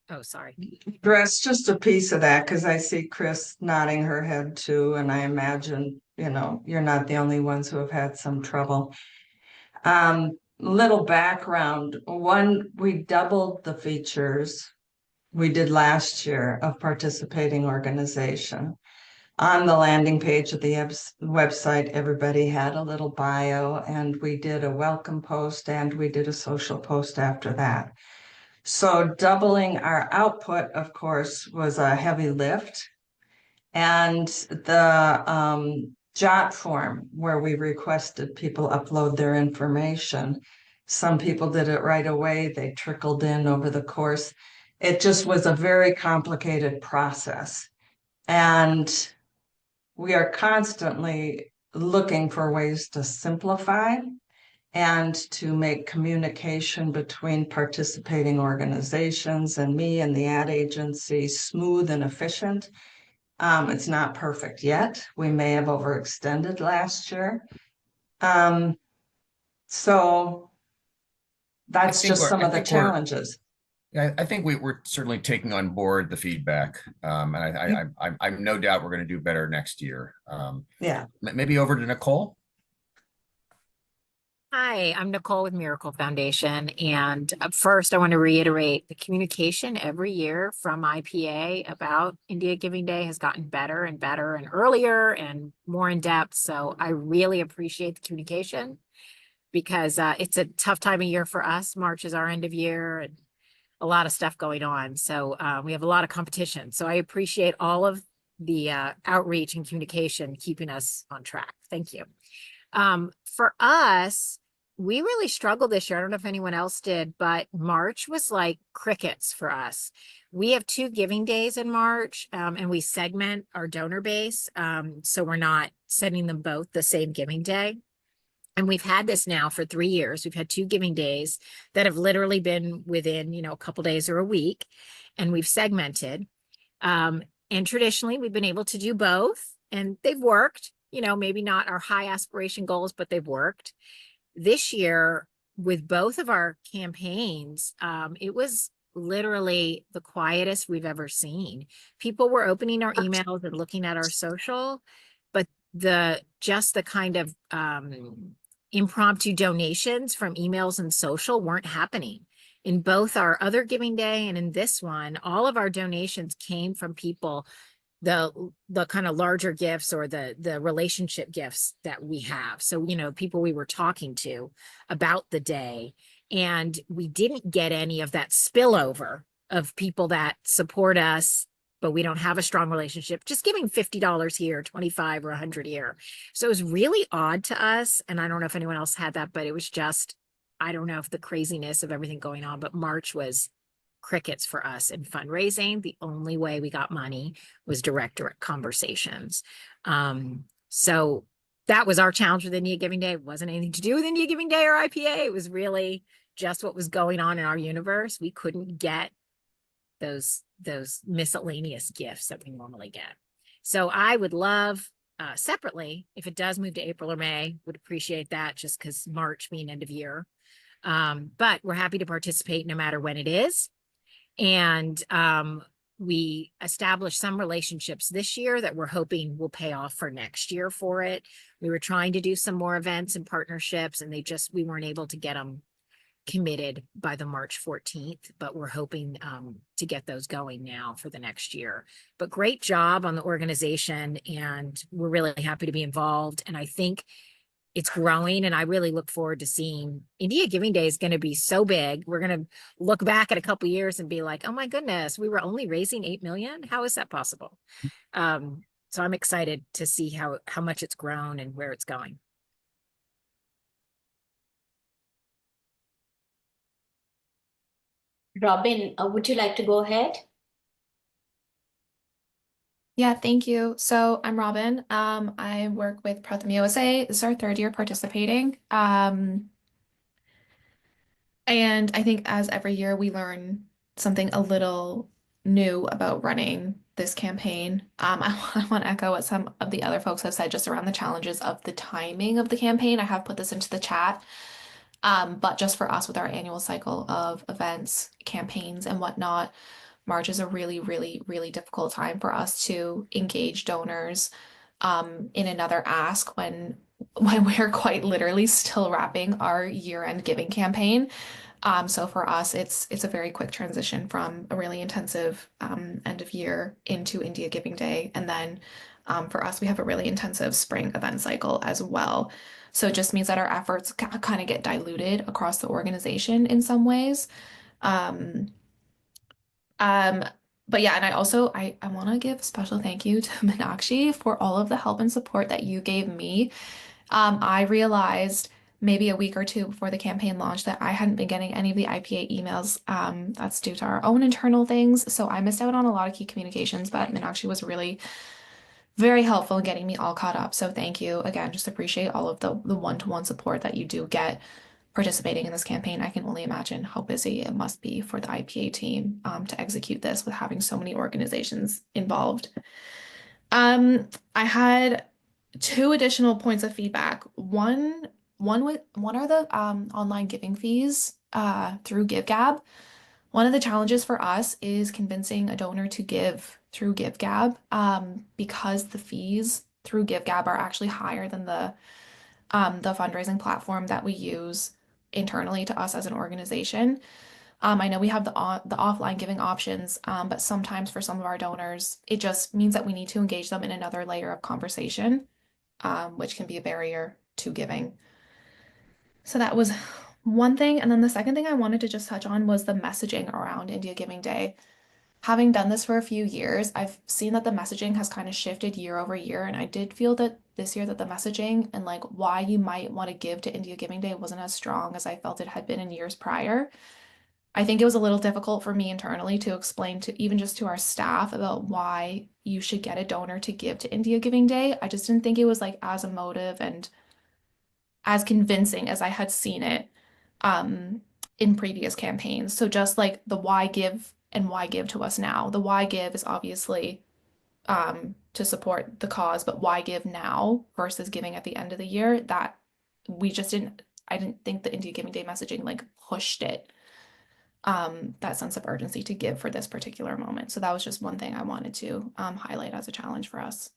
Oh, sorry. address just a piece of that because I see Chris nodding her head too, and I imagine, you know, you're not the only ones who have had some trouble. Little background, one, we doubled the features we did last year of participating organization. On the landing page of the website, everybody had a little bio, and we did a welcome post and we did a social post after that. So doubling our output, of course, was a heavy lift. And the jot form where we requested people upload their information, some people did it right away. They trickled in over the course. It just was a very complicated process. And we are constantly looking for ways to simplify and to make communication between participating organizations and me and the ad agency smooth and efficient. It's not perfect yet. We may have overextended last year. So that's just some of the challenges. I think we're certainly taking on board the feedback, and I'm no doubt we're going to do better next year. Yeah. Maybe over to Nicole. Hi, I'm Nicole with Miracle Foundation. And first, I want to reiterate the communication every year from IPA about India Giving Day has gotten better and better and earlier and more in depth. So I really appreciate the communication because it's a tough time of year for us. March is our end of year and a lot of stuff going on. So we have a lot of competition. So I appreciate all of the outreach and communication keeping us on track. Thank you. For us, we really struggled this year. I don't know if anyone else did, but March was like crickets for us. We have 2 giving days in March, and we segment our donor base. So we're not sending them both the same giving day. And we've had this now for 3 years. We've had 2 giving days that have literally been within, you know, a couple days or a week, and we've segmented. And traditionally, we've been able to do both, and they've worked. You know, maybe not our high aspiration goals, but they've worked. This year, with both of our campaigns, it was literally the quietest we've ever seen. People were opening our emails and looking at our social, but just the kind of impromptu donations from emails and social weren't happening. In both our other giving day and in this one, all of our donations came from people, the kind of larger gifts or the relationship gifts that we have. So, you know, people we were talking to about the day, and we didn't get any of that spillover of people that support us, but we don't have a strong relationship, just giving $50 here, 25 or 100 here. So it was really odd to us. And I don't know if anyone else had that, but it was just, I don't know if the craziness of everything going on, but March was crickets for us in fundraising. The only way we got money was direct conversations. So that was our challenge with India Giving Day. It wasn't anything to do with India Giving Day or IPA. It was really just what was going on in our universe. We couldn't get those miscellaneous gifts that we normally get. So I would love separately, if it does move to April or May, would appreciate that, just because March being end of year. But we're happy to participate no matter when it is. And we established some relationships this year that we're hoping will pay off for next year for it. We were trying to do some more events and partnerships, and we weren't able to get them committed by the March 14th, but we're hoping to get those going now for the next year. But great job on the organization, and we're really happy to be involved. And I think it's growing, and I really look forward to seeing India Giving Day is going to be so big. We're going to look back at a couple of years and be like, oh my goodness, we were only raising 8 million. How is that possible? So I'm excited to see how much it's grown and where it's going. Robin, would you like to go ahead? Yeah, thank you. So I'm Robin. I work with Pratham USA. This is our 3rd year participating. And I think as every year we learn something a little new about running this campaign. I want to echo what some of the other folks have said just around the challenges of the timing of the campaign. I have put this into the chat. But just for us with our annual cycle of events, campaigns, and whatnot, March is a really, really, really difficult time for us to engage donors in another ask when we're quite literally still wrapping our year-end giving campaign. So for us, it's a very quick transition from a really intensive end of year into India Giving Day. And then for us, we have a really intensive spring event cycle as well. So it just means that our efforts kind of get diluted across the organization in some ways. Um, um, but yeah, and I want to give a special thank you to Meenakshi for all of the help and support that you gave me. I realized maybe a week or two before the campaign launched that I hadn't been getting any of the IPA emails. That's due to our own internal things. So I missed out on a lot of key communications, but Meenakshi was really very helpful in getting me all caught up. So thank you again. Just appreciate all of the one-to-one support that you do get participating in this campaign. I can only imagine how busy it must be for the IPA team to execute this with having so many organizations involved. I had two additional points of feedback. One are the online giving fees through GiveGab. One of the challenges for us is convincing a donor to give through GiveGab because the fees through GiveGab are actually higher than the fundraising platform that we use internally to us as an organization. I know we have the offline giving options, but sometimes for some of our donors, it just means that we need to engage them in another layer of conversation, which can be a barrier to giving. So that was one thing. And then the second thing I wanted to just touch on was the messaging around India Giving Day. Having done this for a few years, I've seen that the messaging has kind of shifted year over year. And I did feel that this year that the messaging and like why you might want to give to India Giving Day wasn't as strong as I felt it had been in years prior. I think it was a little difficult for me internally to explain to even just to our staff about why you should get a donor to give to India Giving Day. I just didn't think it was like as emotive and as convincing as I had seen it in previous campaigns. So just like the why give and why give to us now. The why give is obviously to support the cause, but why give now versus giving at the end of the year? That we just didn't. I didn't think the India Giving Day messaging like pushed it. That sense of urgency to give for this particular moment. So that was just one thing I wanted to highlight as a challenge for us.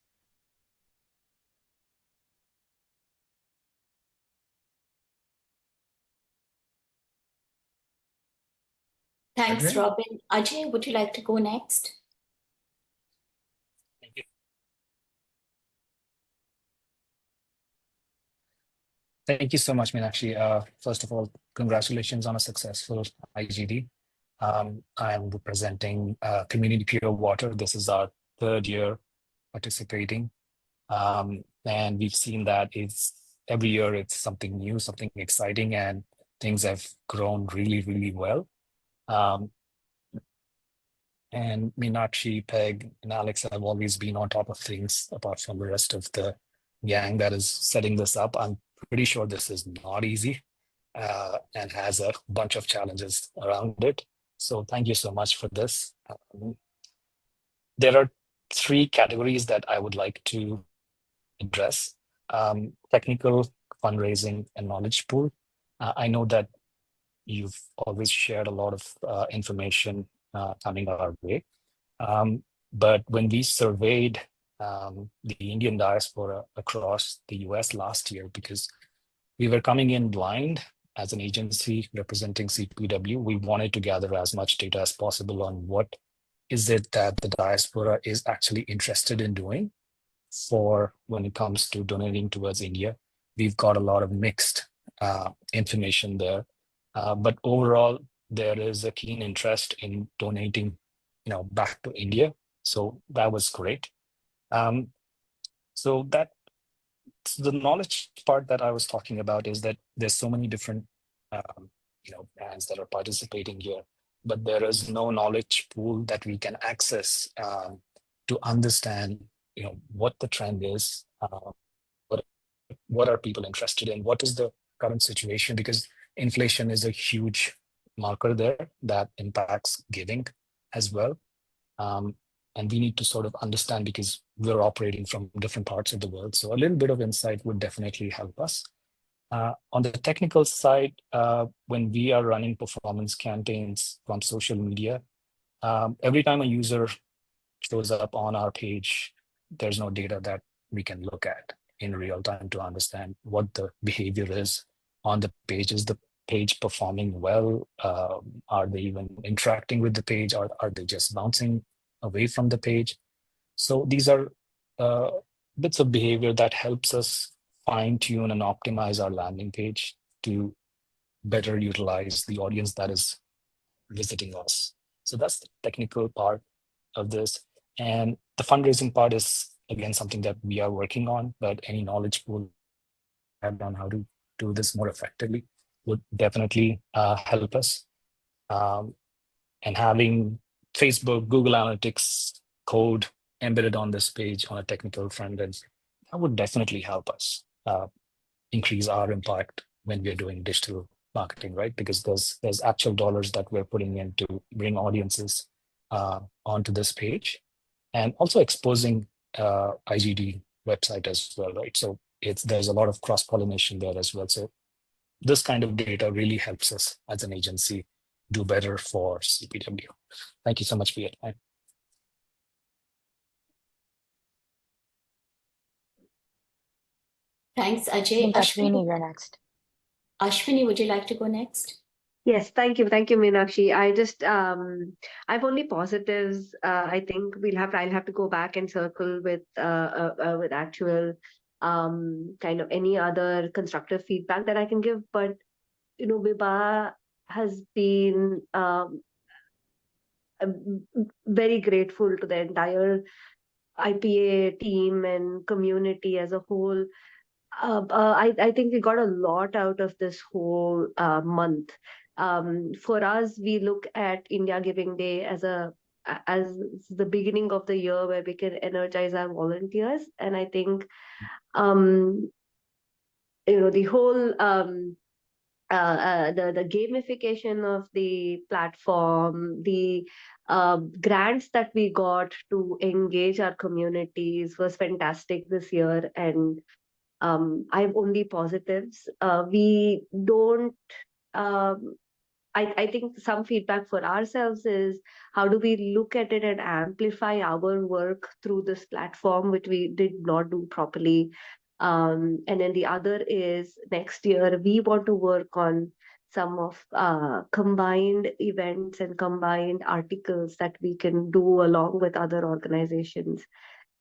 Thanks, Adrian? Robin. Ajay, would you like to go next? Thank you. Thank you so much, Meenakshi. First of all, congratulations on a successful IGD. I'm representing Community Pure Water. This is our third year participating. And we've seen that every year it's something new, something exciting, and things have grown really, really well. And Meenakshi, Peg, and Alex have always been on top of things, apart from the rest of the gang that is setting this up. I'm pretty sure this is not easy and has a bunch of challenges around it. So thank you so much for this. There are three categories that I would like to address: technical, fundraising, and knowledge pool. I know that you've always shared a lot of information coming our way. But when we surveyed the Indian diaspora across the US last year, because we were coming in blind as an agency representing CPW, we wanted to gather as much data as possible on what is it that the diaspora is actually interested in doing for when it comes to donating towards India. We've got a lot of mixed information there. But overall, there is a keen interest in donating, back to India. So that was great. So the knowledge part that I was talking about is that there's so many different, brands that are participating here, but there is no knowledge pool that we can access to understand, what the trend is, what are people interested in, what is the current situation, because inflation is a huge marker there that impacts giving as well. And we need to sort of understand because we're operating from different parts of the world. So a little bit of insight would definitely help us. On the technical side, when we are running performance campaigns from social media, every time a user shows up on our page, there's no data that we can look at in real time to understand what the behavior is on the page. Is the page performing well? Are they even interacting with the page? Are they just bouncing away from the page? So these are bits of behavior that helps us fine tune and optimize our landing page to better utilize the audience that is visiting us. So that's the technical part of this. And the fundraising part is, again, something that we are working on, but any knowledge pool on how to do this more effectively would definitely help us. And having Facebook, Google Analytics code embedded on this page on a technical front end, that would definitely help us increase our impact when we're doing digital marketing, right? Because there's actual dollars that we're putting in to bring audiences onto this page, and also exposing IGD website as well, right? So there's a lot of cross-pollination there as well. So this kind of data really helps us as an agency do better for CPW. Thank you so much for your time. Thanks, I Ajay. think Ashwini, you're next. Ashwini, would you like to go next? Yes, thank you, Meenakshi. I've only positives. I think I'll have to go back and circle with actual kind of any other constructive feedback that I can give. But Vibha has been very grateful to the entire IPA team and community as a whole. I think we got a lot out of this whole month. For us, we look at India Giving Day as the beginning of the year where we can energize our volunteers, and I think the whole the gamification of the platform, the grants that we got to engage our communities was fantastic this year, and I have only positives. We don't. I think some feedback for ourselves is how do we look at it and amplify our work through this platform, which we did not do properly. And then the other is next year we want to work on some of combined events and combined articles that we can do along with other organizations.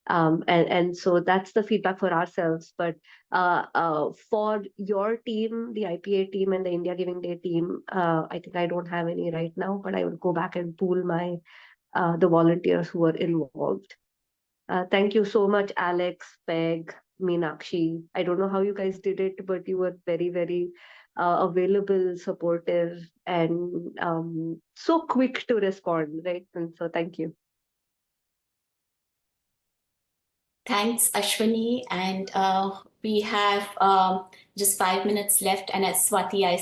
And so that's the feedback for ourselves. But for your team, the IPA team and the India Giving Day team, I think I don't have any right now, but I would go back and pool the volunteers who were involved. Thank you so much, Alex, Peg, Meenakshi. I don't know how you guys did it, but you were very, very available, supportive, and so quick to respond, right? And so thank you. Thanks, Ashwini. And we have just 5 minutes left. And as Swati, I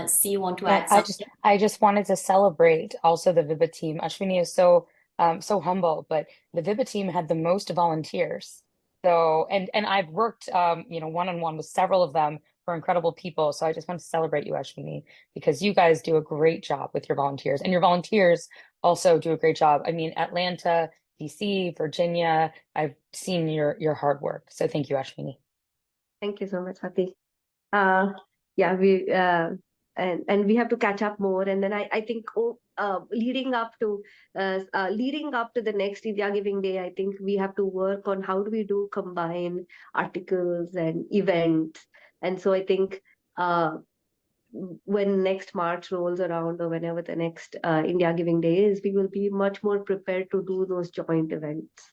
see you want to add something. I just wanted to celebrate also the VIBA team. Ashwini is so humble, but the VIBA team had the most volunteers. So and I've worked one-on-one with several of them for incredible people. So I just want to celebrate you, Ashwini, because you guys do a great job with your volunteers, and your volunteers also do a great job. I mean, Atlanta, DC, Virginia, I've seen your hard work. So thank you, Ashwini. Thank you so much, Swati. Yeah, we have to catch up more, and then I think leading up to the next India Giving Day, I think we have to work on how do we do combine articles and events. And so I think when next March rolls around, or whenever the next India Giving Day is, we will be much more prepared to do those joint events.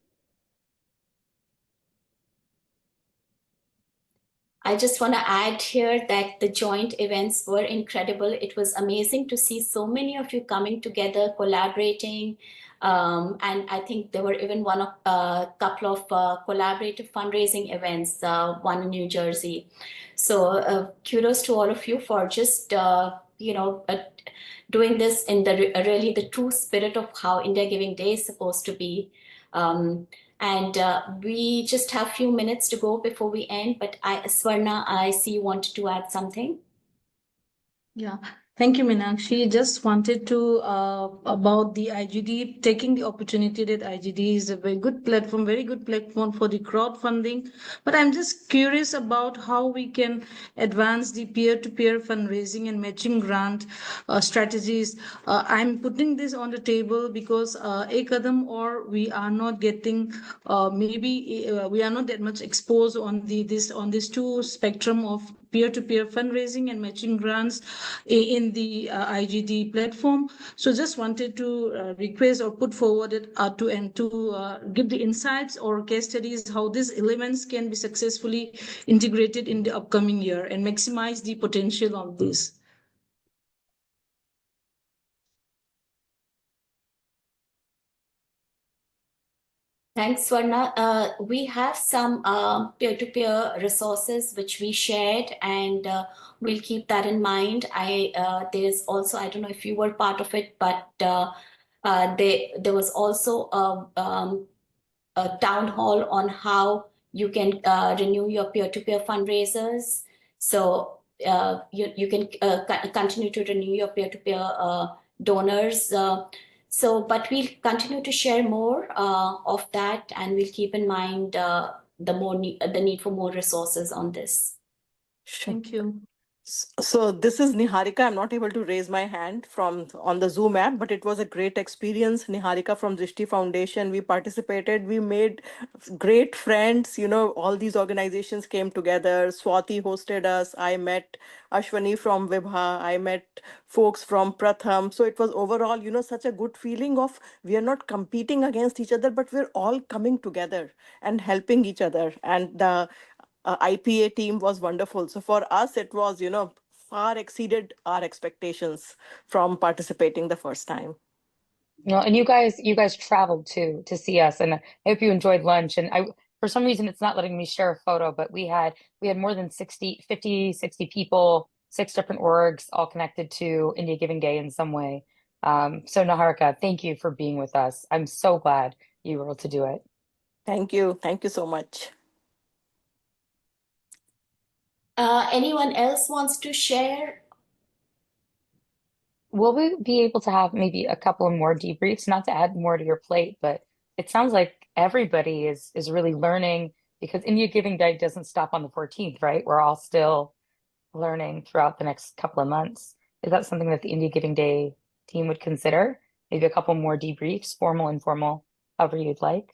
I just want to add here that the joint events were incredible. It was amazing to see so many of you coming together, collaborating. And I think there were even a couple of collaborative fundraising events, one in New Jersey. So kudos to all of you for just, doing this in really the true spirit of how India Giving Day is supposed to be. And we just have a few minutes to go before we end, but Swarna, I see you wanted to add something. Yeah, Thank you, Meenakshi. Just wanted to about the IGD, taking the opportunity that IGD is a very good platform for the crowdfunding. But I'm just curious about how we can advance the peer-to-peer fundraising and matching grant strategies. I'm putting this on the table because Ekadam or we are not getting we are not that much exposed on this two spectrum of peer-to-peer fundraising and matching grants in the IGD platform. So just wanted to request or put forward it to give the insights or case studies how these elements can be successfully integrated in the upcoming year and maximize the potential of this. Thanks, Swarna. We have some peer-to-peer resources which we shared, and we'll keep that in mind. There's also, I don't know if you were part of it, but there was also a town hall on how you can renew your peer-to-peer fundraisers. So you can continue to renew your peer-to-peer donors. But we'll continue to share more of that, and we'll keep in mind the need for more resources on this. Thank you. So this is Niharika. I'm not able to raise my hand from on the Zoom app, but it was a great experience. Niharika from Drishti Foundation. We participated. We made great friends. You know, all these organizations came together. Swati hosted us. I met Ashwani from Vibha. I met folks from Pratham. So it was overall, you know, such a good feeling of we are not competing against each other, but we're all coming together and helping each other. And the IPA team was wonderful. So for us, it was, you know, far exceeded our expectations from participating the first time. You know, and you guys traveled too to see us, and I hope you enjoyed lunch. And for some reason, it's not letting me share a photo, but we had more than 60 people, 6 different orgs, all connected to India Giving Day in some way. So Niharika, thank you for being with us. I'm so glad you were able to do it. Thank you. Thank you so much. Anyone else wants to share? Will we be able to have maybe a couple of more debriefs, not to add more to your plate, but it sounds like everybody is really learning because India Giving Day doesn't stop on the 14th, right? We're all still learning throughout the next couple of months. Is that something that the India Giving Day team would consider? Maybe a couple more debriefs, formal, informal, however you'd like.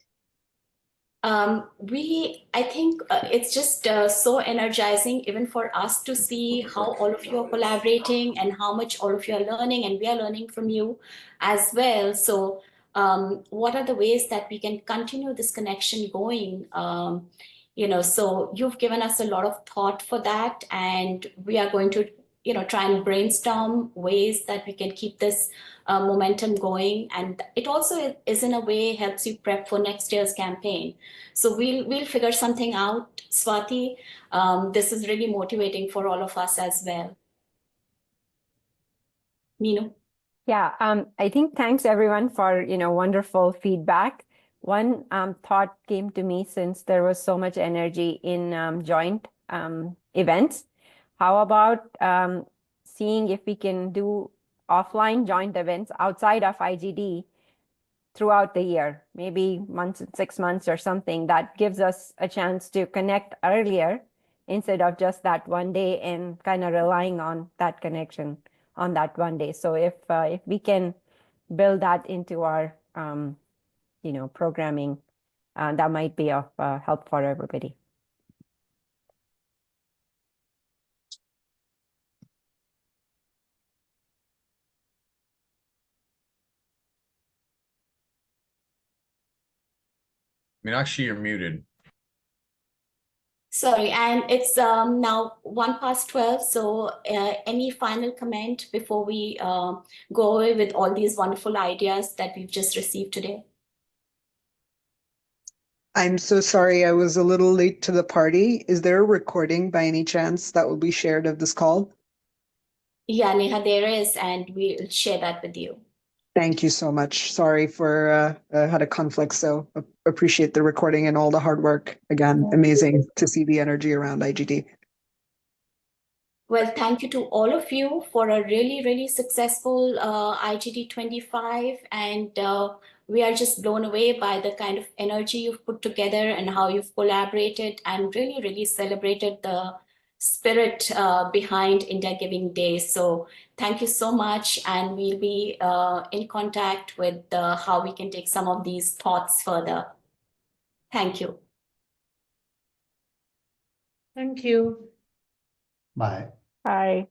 I think it's just so energizing even for us to see how all of you are collaborating and how much all of you are learning, and we are learning from you as well. So what are the ways that we can continue this connection going? So you've given us a lot of thought for that, and we are going to, try and brainstorm ways that we can keep this momentum going. And it also is in a way helps you prep for next year's campaign. So we'll figure something out, Swati. This is really motivating for all of us as well. Meenu? Yeah, I think thanks everyone for, wonderful feedback. One thought came to me since there was so much energy in joint events. How about seeing if we can do offline joint events outside of IGD throughout the year, maybe 6 months or something that gives us a chance to connect earlier instead of just that one day and kind of relying on that connection on that one day. So if we can build that into our programming, that might be of help for everybody. Meenakshi, you're muted. Sorry, and it's now 12:01. So any final comment before we go away with all these wonderful ideas that we've just received today? I'm so sorry I was a little late to the party. Is there a recording by any chance that will be shared of this call? Yeah, Neha, there is, and we'll share that with you. Thank you so much. Sorry for had a conflict, so appreciate the recording and all the hard work. Again, amazing to see the energy around IGD. Well, thank you to all of you for a really, really successful IGD 25. And we are just blown away by the kind of energy you've put together and how you've collaborated and really, really celebrated the spirit behind India Giving Day. So thank you so much. And we'll be in contact with how we can take some of these thoughts further. Thank you. Thank you. Bye. Bye.